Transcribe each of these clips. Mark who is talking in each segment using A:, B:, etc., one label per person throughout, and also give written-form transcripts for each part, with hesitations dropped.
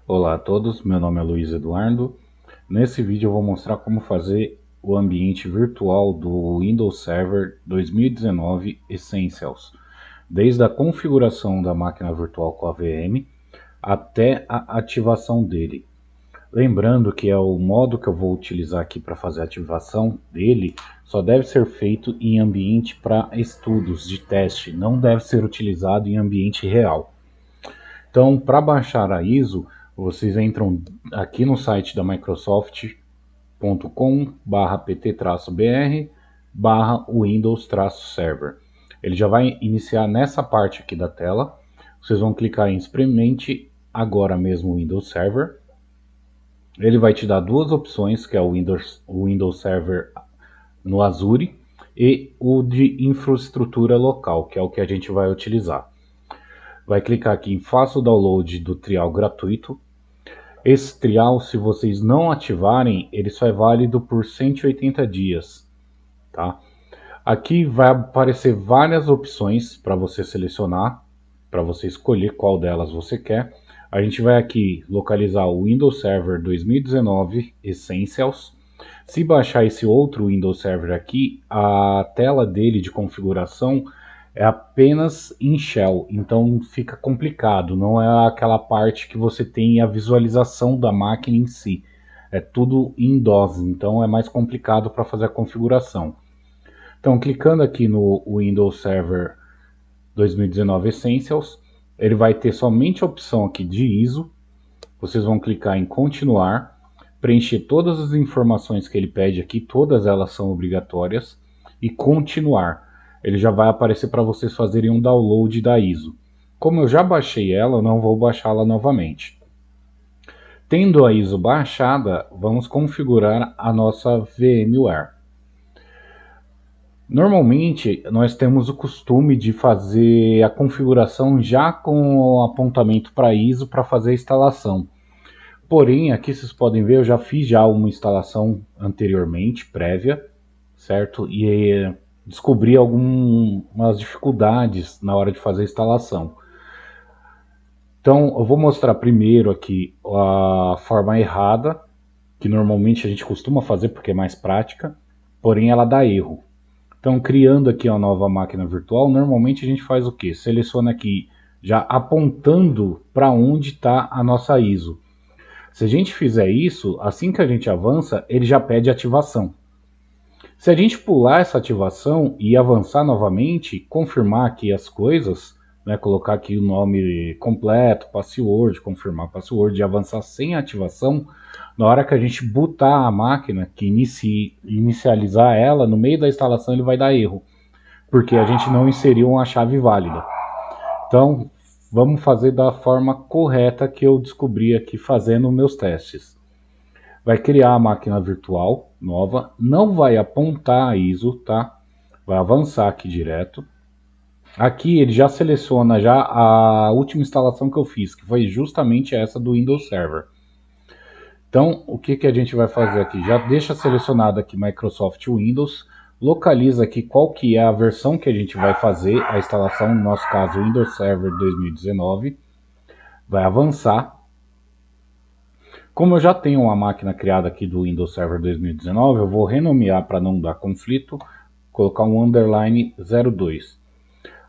A: Olá a todos, meu nome é Luiz Eduardo. Nesse vídeo eu vou mostrar como fazer o ambiente virtual do Windows Server 2019 Essentials, desde a configuração da máquina virtual com a VM até a ativação dele. Lembrando que é o modo que eu vou utilizar aqui para fazer a ativação dele só deve ser feito em ambiente para estudos de teste, não deve ser utilizado em ambiente real. Então, para baixar a ISO, vocês entram aqui no site da Microsoft.com/pt-br/Windows-Server. Ele já vai iniciar nessa parte aqui da tela. Vocês vão clicar em experimente agora mesmo o Windows Server. Ele vai te dar duas opções, que é o Windows Server no Azure e o de infraestrutura local, que é o que a gente vai utilizar. Vai clicar aqui em faça o download do trial gratuito. Esse trial, se vocês não ativarem, ele só é válido por 180 dias, tá? Aqui vai aparecer várias opções para você selecionar, para você escolher qual delas você quer. A gente vai aqui localizar o Windows Server 2019 Essentials. Se baixar esse outro Windows Server aqui, a tela dele de configuração é apenas em Shell, então fica complicado, não é aquela parte que você tem a visualização da máquina em si, é tudo em DOS, então é mais complicado para fazer a configuração. Então, clicando aqui no Windows Server 2019 Essentials, ele vai ter somente a opção aqui de ISO, vocês vão clicar em continuar, preencher todas as informações que ele pede aqui, todas elas são obrigatórias, e continuar. Ele já vai aparecer para vocês fazerem um download da ISO. Como eu já baixei ela, eu não vou baixá-la novamente. Tendo a ISO baixada, vamos configurar a nossa VMware. Normalmente, nós temos o costume de fazer a configuração já com o apontamento para ISO para fazer a instalação. Porém, aqui vocês podem ver, eu já fiz uma instalação anteriormente, prévia, certo? E descobri algumas dificuldades na hora de fazer a instalação. Então, eu vou mostrar primeiro aqui a forma errada, que normalmente a gente costuma fazer porque é mais prática, porém ela dá erro. Então, criando aqui uma nova máquina virtual, normalmente a gente faz o quê? Seleciona aqui, já apontando para onde está a nossa ISO. Se a gente fizer isso, assim que a gente avança, ele já pede ativação. Se a gente pular essa ativação e avançar novamente, confirmar aqui as coisas, né, colocar aqui o nome completo, password, confirmar password e avançar sem ativação, na hora que a gente botar a máquina, que inicializar ela, no meio da instalação ele vai dar erro, porque a gente não inseriu uma chave válida. Então, vamos fazer da forma correta que eu descobri aqui fazendo meus testes. Vai criar a máquina virtual nova, não vai apontar a ISO, tá? Vai avançar aqui direto. Aqui ele já seleciona já a última instalação que eu fiz, que foi justamente essa do Windows Server. Então, o que a gente vai fazer aqui? Já deixa selecionado aqui Microsoft Windows, localiza aqui qual que é a versão que a gente vai fazer a instalação, no nosso caso Windows Server 2019. Vai avançar. Como eu já tenho uma máquina criada aqui do Windows Server 2019, eu vou renomear para não dar conflito, colocar um underline 02.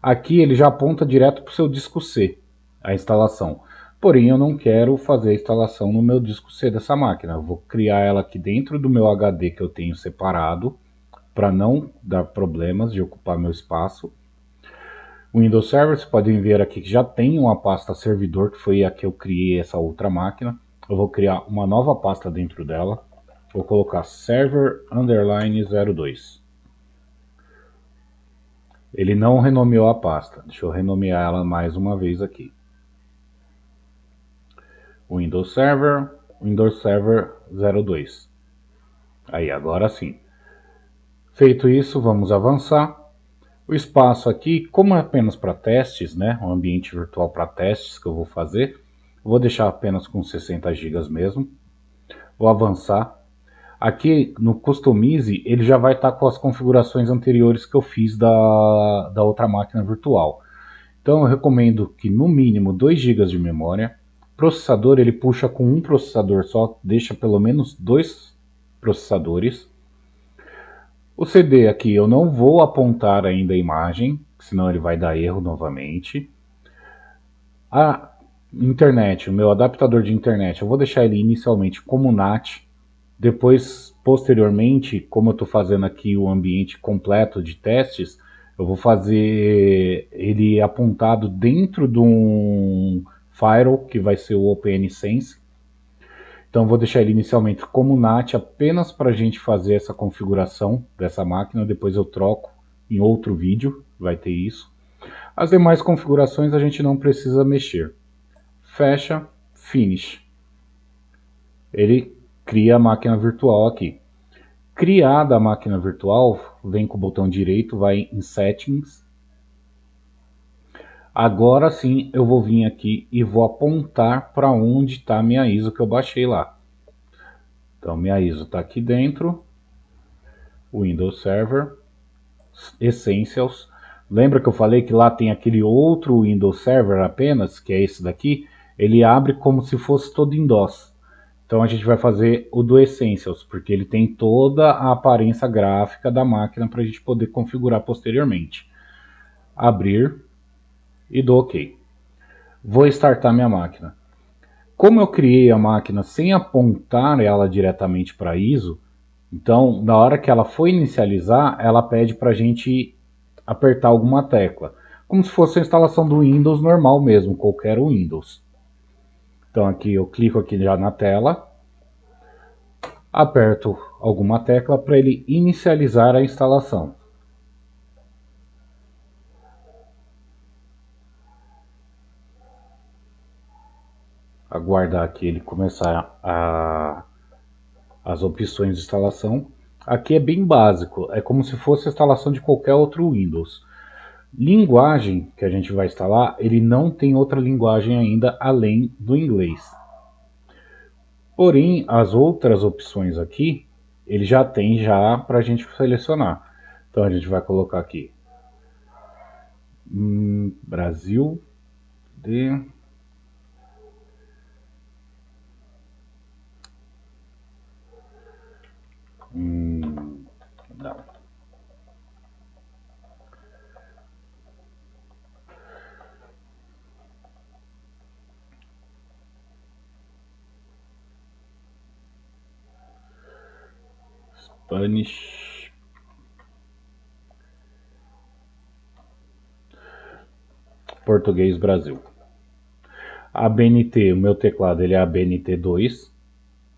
A: Aqui ele já aponta direto para o seu disco C, a instalação. Porém, eu não quero fazer a instalação no meu disco C dessa máquina. Eu vou criar ela aqui dentro do meu HD que eu tenho separado, para não dar problemas de ocupar meu espaço. O Windows Server, vocês podem ver aqui que já tem uma pasta servidor, que foi a que eu criei essa outra máquina. Eu vou criar uma nova pasta dentro dela. Vou colocar server underline 02. Ele não renomeou a pasta. Deixa eu renomear ela mais uma vez aqui. Windows Server 02. Aí, agora sim. Feito isso, vamos avançar. O espaço aqui, como é apenas para testes, né? Um ambiente virtual para testes que eu vou fazer. Vou deixar apenas com 60 GB mesmo. Vou avançar. Aqui no Customize, ele já vai estar com as configurações anteriores que eu fiz da outra máquina virtual. Então eu recomendo que no mínimo 2 GB de memória, processador ele puxa com um processador só, deixa pelo menos 2 processadores. O CD aqui eu não vou apontar ainda a imagem, senão ele vai dar erro novamente. A internet, o meu adaptador de internet, eu vou deixar ele inicialmente como NAT. Depois, posteriormente, como eu estou fazendo aqui o ambiente completo de testes, eu vou fazer ele apontado dentro de um firewall, que vai ser o OpenSense. Então eu vou deixar ele inicialmente como NAT apenas para a gente fazer essa configuração dessa máquina. Depois eu troco em outro vídeo, vai ter isso. As demais configurações a gente não precisa mexer. Fecha, Finish. Ele cria a máquina virtual aqui. Criada a máquina virtual, vem com o botão direito, vai em Settings. Agora sim eu vou vir aqui e vou apontar para onde está a minha ISO que eu baixei lá. Então minha ISO está aqui dentro, Windows Server, Essentials. Lembra que eu falei que lá tem aquele outro Windows Server apenas, que é esse daqui? Ele abre como se fosse todo em DOS. Então a gente vai fazer o do Essentials, porque ele tem toda a aparência gráfica da máquina para a gente poder configurar posteriormente. Abrir e dou OK. Vou startar minha máquina. Como eu criei a máquina sem apontar ela diretamente para ISO, então na hora que ela for inicializar, ela pede para a gente apertar alguma tecla. Como se fosse a instalação do Windows normal mesmo, qualquer Windows. Então aqui eu clico aqui já na tela, aperto alguma tecla para ele inicializar a instalação. Aguardar aqui ele começar as opções de instalação. Aqui é bem básico, é como se fosse a instalação de qualquer outro Windows. Linguagem que a gente vai instalar, ele não tem outra linguagem ainda além do inglês. Porém, as outras opções aqui, ele já tem para a gente selecionar. Então a gente vai colocar aqui Brasil de não. Spanish. Português Brasil. ABNT, o meu teclado ele é ABNT2.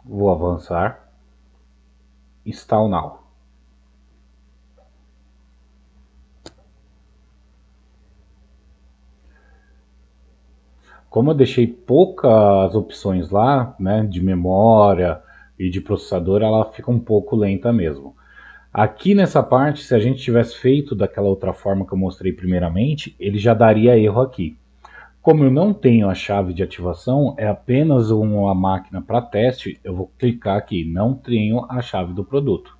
A: Vou avançar. Install Now. Como eu deixei poucas opções lá, né, de memória e de processador, ela fica um pouco lenta mesmo. Aqui nessa parte, se a gente tivesse feito daquela outra forma que eu mostrei primeiramente, ele já daria erro aqui. Como eu não tenho a chave de ativação, é apenas uma máquina para teste, eu vou clicar aqui, não tenho a chave do produto.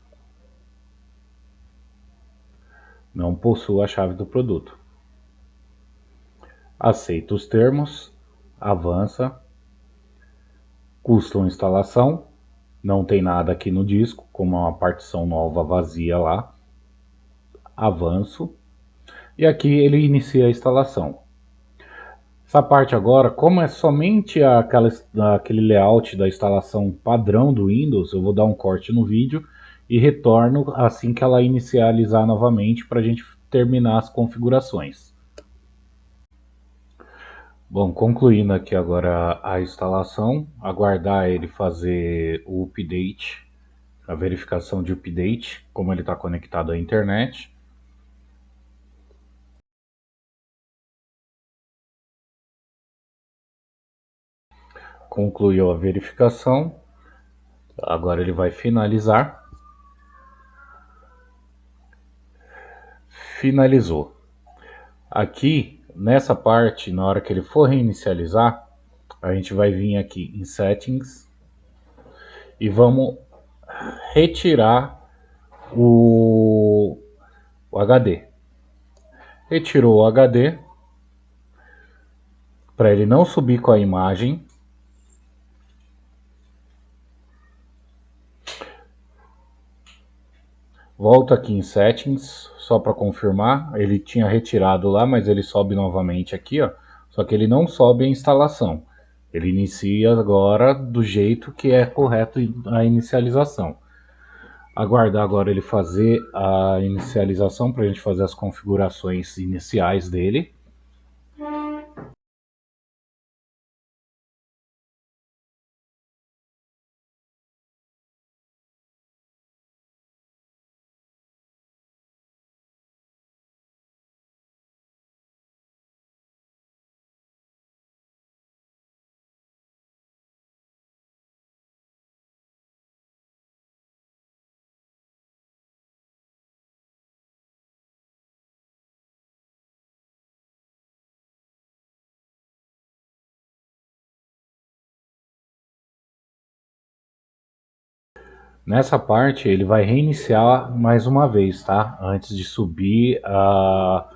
A: Não possuo a chave do produto. Aceito os termos, avança, custom instalação, não tem nada aqui no disco, como é uma partição nova vazia lá. Avanço, e aqui ele inicia a instalação. Essa parte agora, como é somente aquele layout da instalação padrão do Windows, eu vou dar um corte no vídeo e retorno assim que ela inicializar novamente para a gente terminar as configurações. Bom, concluindo aqui agora a instalação, aguardar ele fazer o update, a verificação de update, como ele está conectado à internet. Concluiu a verificação, agora ele vai finalizar. Finalizou. Aqui, nessa parte, na hora que ele for reinicializar, a gente vai vir aqui em Settings e vamos retirar o HD. Retirou o HD, para ele não subir com a imagem, Volta aqui em Settings, só para confirmar. Ele tinha retirado lá, mas ele sobe novamente aqui, ó. Só que ele não sobe a instalação. Ele inicia agora do jeito que é correto a inicialização. Aguardar agora ele fazer a inicialização para a gente fazer as configurações iniciais dele. Nessa parte ele vai reiniciar mais uma vez, tá? Antes de subir a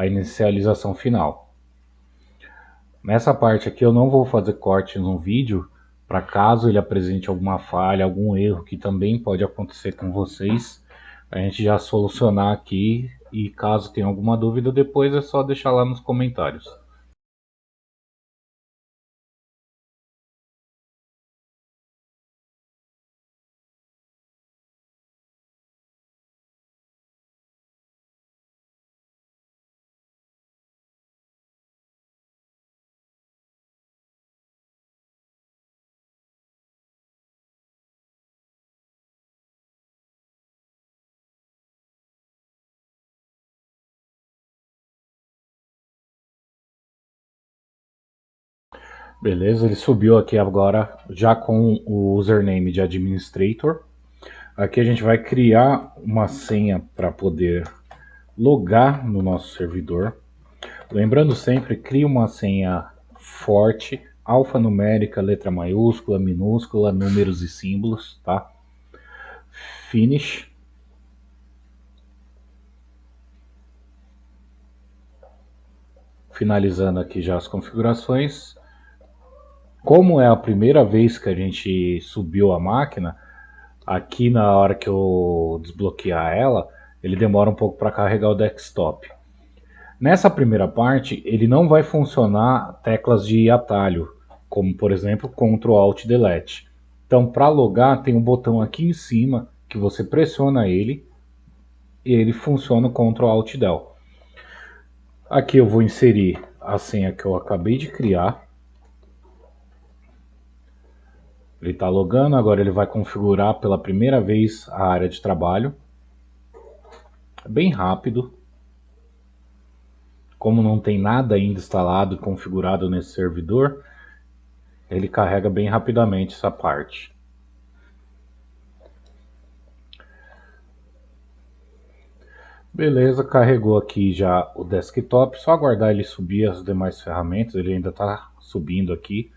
A: inicialização final. Nessa parte aqui eu não vou fazer corte no vídeo, para caso ele apresente alguma falha, algum erro que também pode acontecer com vocês, a gente já solucionar aqui, e caso tenha alguma dúvida depois é só deixar lá nos comentários. Beleza, ele subiu aqui agora já com o username de administrator. Aqui a gente vai criar uma senha para poder logar no nosso servidor. Lembrando sempre, crie uma senha forte, alfanumérica, letra maiúscula, minúscula, números e símbolos, tá? Finish. Finalizando aqui já as configurações. Como é a primeira vez que a gente subiu a máquina, aqui na hora que eu desbloquear ela, ele demora um pouco para carregar o desktop. Nessa primeira parte, ele não vai funcionar teclas de atalho, como por exemplo Ctrl Alt Delete. Então, para logar, tem um botão aqui em cima que você pressiona ele e ele funciona o Ctrl Alt Del. Aqui eu vou inserir a senha que eu acabei de criar. Ele está logando, agora ele vai configurar pela primeira vez a área de trabalho. É bem rápido. Como não tem nada ainda instalado e configurado nesse servidor, ele carrega bem rapidamente essa parte. Beleza, carregou aqui já o desktop, só aguardar ele subir as demais ferramentas, ele ainda está subindo aqui.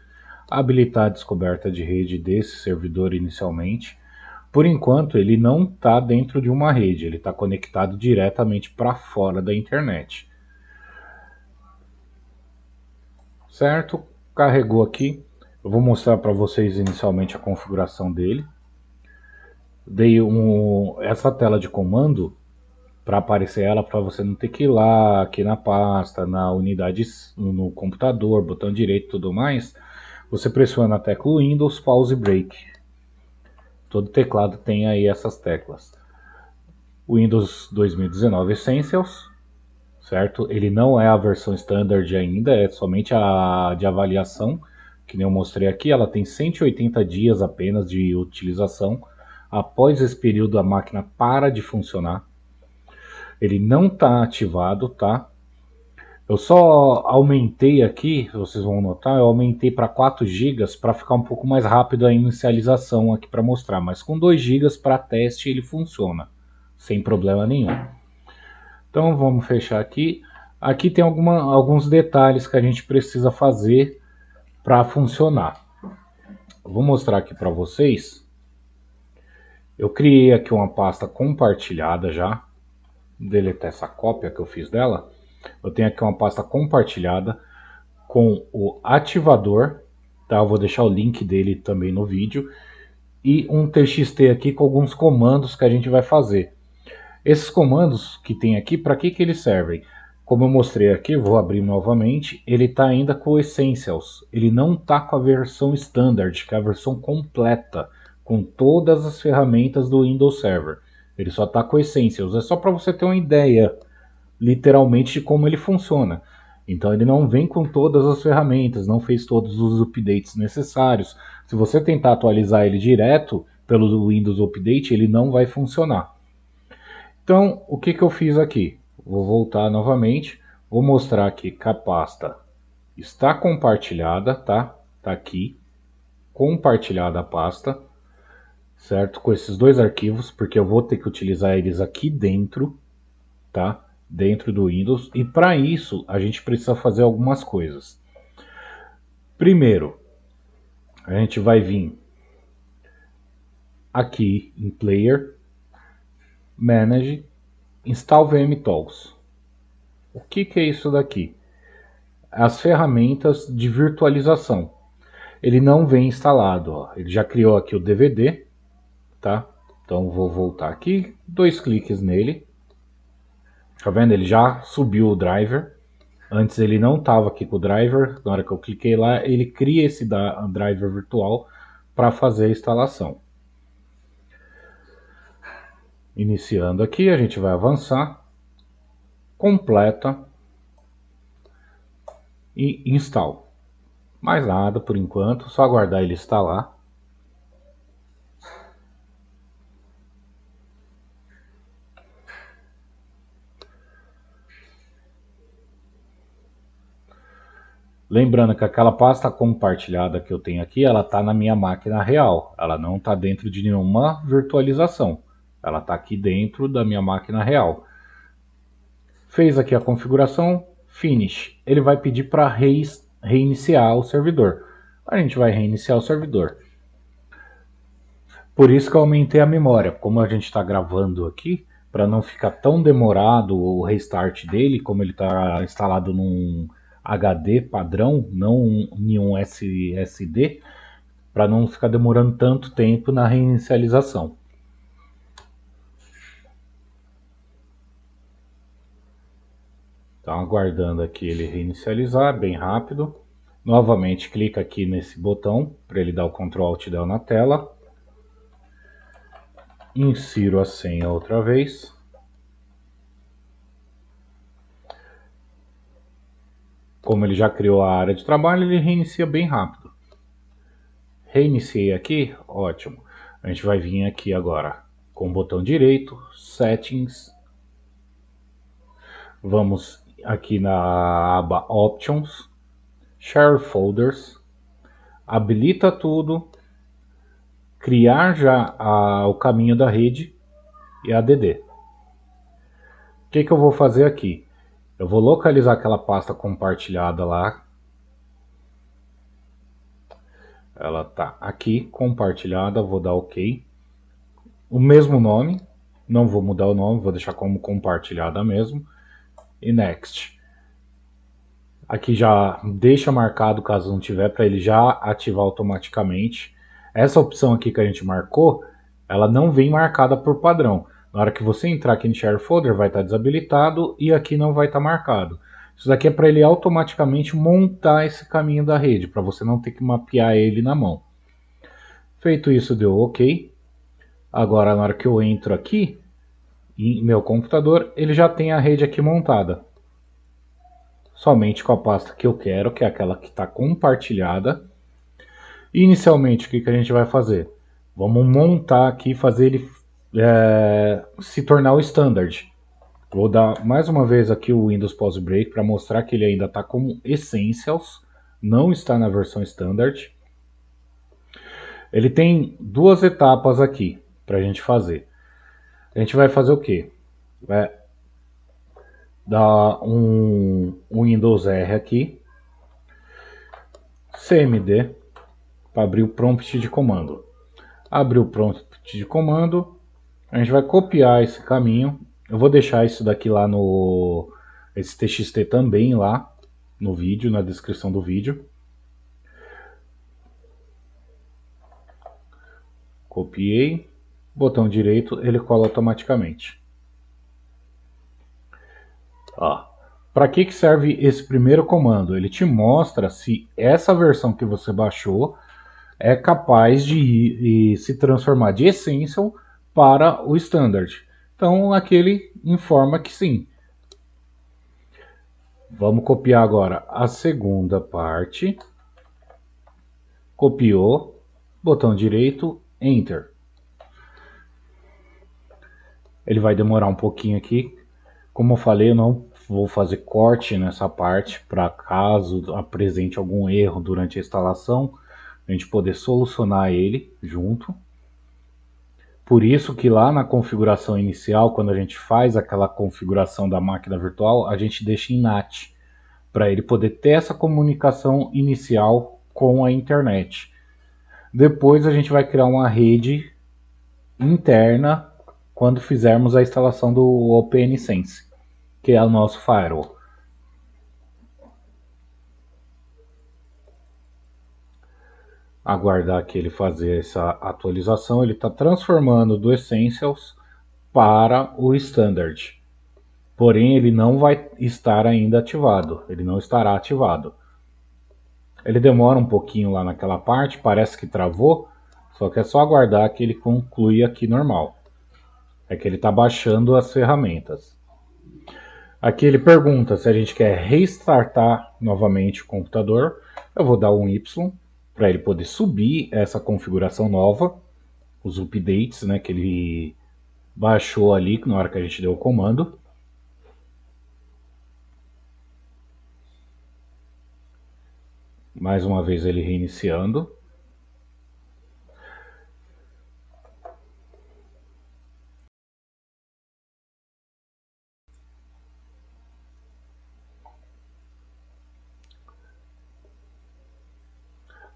A: Habilitar a descoberta de rede desse servidor inicialmente. Por enquanto ele não está dentro de uma rede, ele está conectado diretamente para fora da internet. Certo? Carregou aqui. Eu vou mostrar para vocês inicialmente a configuração dele. Dei essa tela de comando para aparecer ela, para você não ter que ir lá aqui na pasta, na unidade, no computador, botão direito e tudo mais. Você pressiona a tecla Windows, Pause e Break. Todo teclado tem aí essas teclas. Windows 2019 Essentials, certo? Ele não é a versão standard ainda, é somente a de avaliação, que nem eu mostrei aqui. Ela tem 180 dias apenas de utilização. Após esse período a máquina para de funcionar. Ele não está ativado, tá? Eu só aumentei aqui, vocês vão notar, eu aumentei para 4 GB para ficar um pouco mais rápido a inicialização aqui para mostrar, mas com 2 GB para teste ele funciona, sem problema nenhum. Então vamos fechar aqui. Aqui tem alguns detalhes que a gente precisa fazer para funcionar. Eu vou mostrar aqui para vocês. Eu criei aqui uma pasta compartilhada já. Vou deletar essa cópia que eu fiz dela. Eu tenho aqui uma pasta compartilhada com o ativador, tá? Eu vou deixar o link dele também no vídeo. e um txt aqui com alguns comandos que a gente vai fazer. Esses comandos que tem aqui, para que eles servem? Como eu mostrei aqui, vou abrir novamente, ele está ainda com o Essentials, ele não está com a versão Standard, que é a versão completa, com todas as ferramentas do Windows Server. Ele só está com o Essentials, é só para você ter uma ideia, literalmente, de como ele funciona. Então ele não vem com todas as ferramentas, não fez todos os updates necessários. Se você tentar atualizar ele direto pelo Windows Update, ele não vai funcionar. Então, o que eu fiz aqui? Vou voltar novamente, vou mostrar aqui que a pasta está compartilhada, tá? Tá aqui, compartilhada a pasta, certo? Com esses dois arquivos, porque eu vou ter que utilizar eles aqui dentro, tá? Dentro do Windows. E para isso, a gente precisa fazer algumas coisas. Primeiro, a gente vai vir aqui em Player, Manage, Install VM Tools. O que é isso daqui? As ferramentas de virtualização. Ele não vem instalado, ó. Ele já criou aqui o DVD, tá? Então vou voltar aqui, 2 cliques nele. Tá vendo? Ele já subiu o driver. Antes ele não estava aqui com o driver. Na hora que eu cliquei lá, ele cria esse driver virtual para fazer a instalação. Iniciando aqui, a gente vai avançar, completa e install. Mais nada por enquanto, só aguardar ele instalar. Lembrando que aquela pasta compartilhada que eu tenho aqui, ela está na minha máquina real. Ela não está dentro de nenhuma virtualização. Ela está aqui dentro da minha máquina real. Fez aqui a configuração, finish. Ele vai pedir para reiniciar o servidor. A gente vai reiniciar o servidor. Por isso que eu aumentei a memória. Como a gente está gravando aqui, para não ficar tão demorado o restart dele, como ele está instalado num HD padrão, não em um SSD, para não ficar demorando tanto tempo na reinicialização. Então, aguardando aqui ele reinicializar, bem rápido. Novamente, clica aqui nesse botão para ele dar o Ctrl Alt Del na tela. Insiro a senha outra vez. Como ele já criou a área de trabalho, ele reinicia bem rápido. Reiniciei aqui, ótimo. A gente vai vir aqui agora com o botão direito, Settings. Vamos aqui na aba Options, Share Folders. Habilita tudo. Criar já o caminho da rede e ADD. O que eu vou fazer aqui? Eu vou localizar aquela pasta compartilhada lá. Ela está aqui, compartilhada, vou dar OK. O mesmo nome, não vou mudar o nome, vou deixar como compartilhada mesmo. E Next. Aqui já deixa marcado, caso não tiver, para ele já ativar automaticamente. Essa opção aqui que a gente marcou, ela não vem marcada por padrão. Na hora que você entrar aqui no Share Folder, vai estar desabilitado e aqui não vai estar marcado. Isso daqui é para ele automaticamente montar esse caminho da rede, para você não ter que mapear ele na mão. Feito isso, deu OK. Agora, na hora que eu entro aqui, em meu computador, ele já tem a rede aqui montada. Somente com a pasta que eu quero, que é aquela que está compartilhada. Inicialmente, o que a gente vai fazer? Vamos montar aqui, fazer ele se tornar o Standard. Vou dar mais uma vez aqui o Windows Pause Break para mostrar que ele ainda está como Essentials, não está na versão Standard. Ele tem duas etapas aqui para a gente fazer. A gente vai fazer o quê? Vai dar um Windows R aqui, CMD, para abrir o prompt de comando. Abriu o prompt de comando, a gente vai copiar esse caminho. Eu vou deixar isso daqui lá no... esse TXT também lá no vídeo, na descrição do vídeo. Copiei, botão direito, ele cola automaticamente. Para que serve esse primeiro comando? Ele te mostra se essa versão que você baixou é capaz de se transformar de Essential para o Standard. Então aqui ele informa que sim. Vamos copiar agora a segunda parte. Copiou, botão direito, Enter. Ele vai demorar um pouquinho aqui. Como eu falei, eu não vou fazer corte nessa parte para caso apresente algum erro durante a instalação, a gente poder solucionar ele junto. Por isso que lá na configuração inicial, quando a gente faz aquela configuração da máquina virtual, a gente deixa em NAT, para ele poder ter essa comunicação inicial com a internet. Depois a gente vai criar uma rede interna quando fizermos a instalação do OpenSense, que é o nosso firewall. Aguardar que ele fazer essa atualização, ele está transformando do Essentials para o Standard. Porém, ele não vai estar ainda ativado, ele não estará ativado. Ele demora um pouquinho lá naquela parte, parece que travou, só que é só aguardar que ele conclui aqui normal. É que ele está baixando as ferramentas. Aqui ele pergunta se a gente quer restartar novamente o computador. Eu vou dar um Y para ele poder subir essa configuração nova, os updates, né, que ele baixou ali na hora que a gente deu o comando. Mais uma vez ele reiniciando.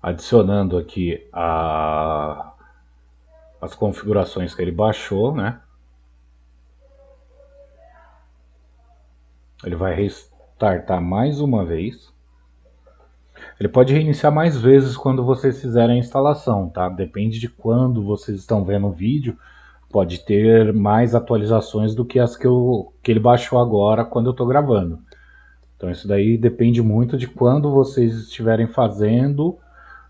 A: Adicionando aqui as configurações que ele baixou, né? Ele vai restartar mais uma vez. Ele pode reiniciar mais vezes quando vocês fizerem a instalação, tá? Depende de quando vocês estão vendo o vídeo. Pode ter mais atualizações do que as que ele baixou agora quando eu estou gravando. Então isso daí depende muito de quando vocês estiverem fazendo,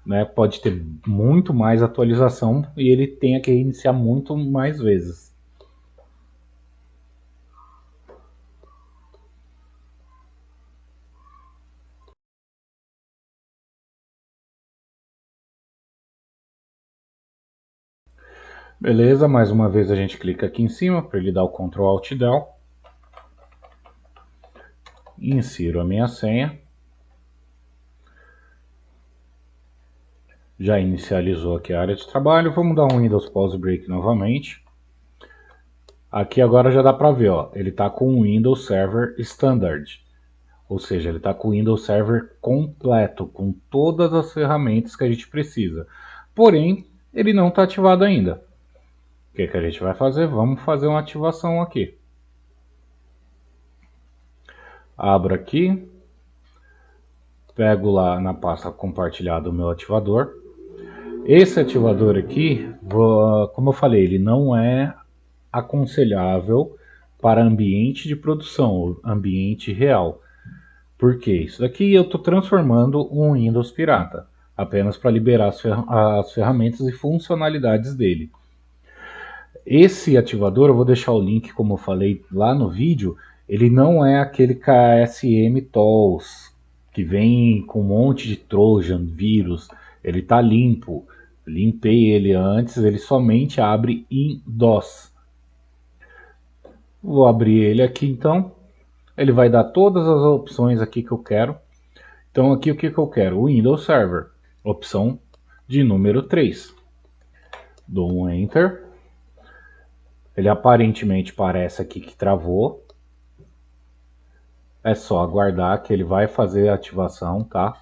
A: né? Pode ter muito mais atualização e ele tenha que reiniciar muito mais vezes. Beleza, mais uma vez a gente clica aqui em cima para ele dar o Ctrl Alt Del. Insiro a minha senha. Já inicializou aqui a área de trabalho. Vamos dar um Windows Pause Break novamente. Aqui agora já dá para ver, ó, ele está com o Windows Server Standard. Ou seja, ele está com o Windows Server completo, com todas as ferramentas que a gente precisa. Porém, ele não está ativado ainda. O que a gente vai fazer? Vamos fazer uma ativação aqui. Abro aqui. Pego lá na pasta compartilhada o meu ativador. Esse ativador aqui, como eu falei, ele não é aconselhável para ambiente de produção, ambiente real. Por quê? Isso daqui eu estou transformando um Windows pirata, apenas para liberar as ferramentas e funcionalidades dele. Esse ativador, eu vou deixar o link, como eu falei lá no vídeo, ele não é aquele KSM Tools, que vem com um monte de Trojan, vírus, ele está limpo. Limpei ele antes, ele somente abre em DOS. Vou abrir ele aqui então. Ele vai dar todas as opções aqui que eu quero. Então aqui o que eu quero? O Windows Server, opção de número 3. Dou um Enter. Ele aparentemente parece aqui que travou. É só aguardar que ele vai fazer a ativação, tá?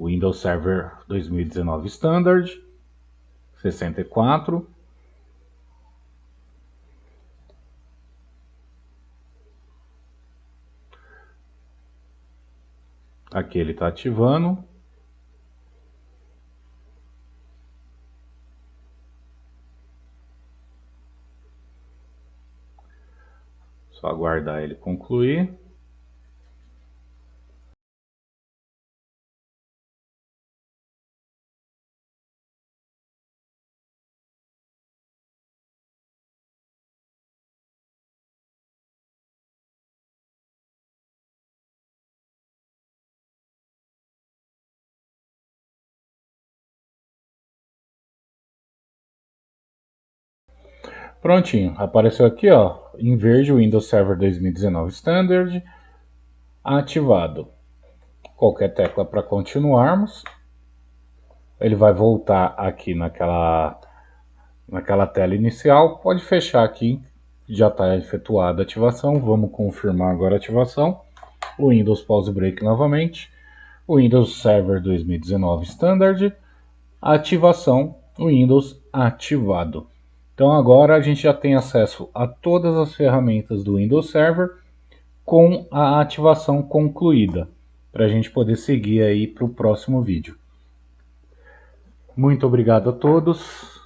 A: Windows Server 2019 Standard 64. Aqui ele está ativando. Só aguardar ele concluir. Prontinho, apareceu aqui, ó, em verde o Windows Server 2019 Standard ativado. Qualquer tecla para continuarmos. Ele vai voltar aqui naquela tela inicial. Pode fechar aqui, já está efetuada a ativação. Vamos confirmar agora a ativação. O Windows Pause Break novamente. O Windows Server 2019 Standard. Ativação, o Windows ativado. Então agora a gente já tem acesso a todas as ferramentas do Windows Server com a ativação concluída, para a gente poder seguir aí para o próximo vídeo. Muito obrigado a todos,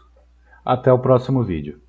A: até o próximo vídeo.